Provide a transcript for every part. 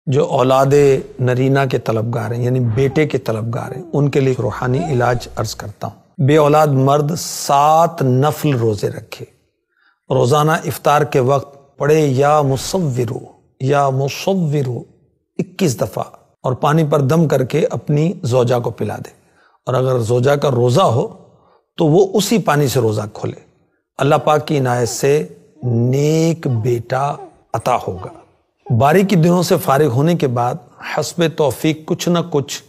جو اولاد نرینہ کے طلبگار ہیں یعنی بیٹے کے طلبگار ہیں ان کے لیے روحانی علاج عرض کرتا ہوں۔ بے اولاد مرد 7 نفل روزے رکھے، روزانہ افطار کے وقت پڑھے یا مصورو 21 دفعہ، اور پانی پر دم کر کے اپنی زوجہ کو پلا دے، اور اگر زوجہ کا روزہ ہو تو وہ اسی پانی سے روزہ کھولے۔ اللہ پاک کی عنایت سے نیک بیٹا عطا ہوگا۔ باری کے دنوں سے فارغ ہونے کے بعد حسب توفیق کچھ نہ کچھ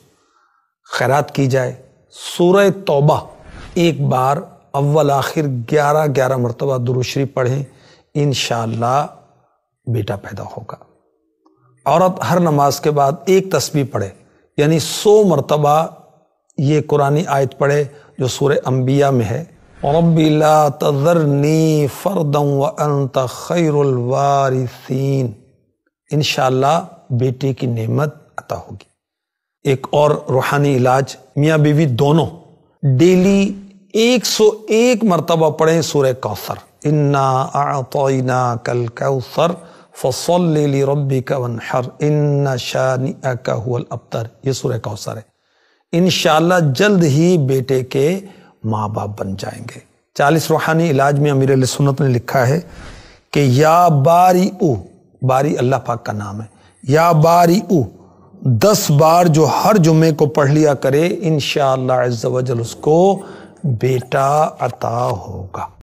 خیرات کی جائے۔ سورہ توبہ ایک بار اول آخر 11 مرتبہ درود شریف پڑھیں، انشاءاللہ بیٹا پیدا ہوگا۔ عورت ہر نماز کے بعد ایک تسبیح پڑھے، یعنی 100 مرتبہ یہ قرآنی آیت پڑھے جو سورہ انبیاء میں ہے، رب لا تذرنی فردا وانت خیر الوارثین۔ انشاءاللہ بیٹے کی نعمت عطا ہوگی۔ ایک اور روحانی علاج، میاں بیوی دونوں ڈیلی 101 مرتبہ پڑھیں سورہ کوثر، انا اعطیناک الکوثر فصل لربک وانحر ان شانئک هو الابتر۔ یہ سورہ کوثر ہے۔ انشاءاللہ جلد ہی بیٹے کے ماں باپ بن جائیں گے۔ 40 روحانی علاج میں امیر اہل سنت نے لکھا ہے کہ یا باریء، باری اللہ پاک کا نام ہے، یا باریء 10 بار جو ہر جمعے کو پڑھ لیا کرے، انشاءاللہ عز و جل اس کو بیٹا عطا ہوگا۔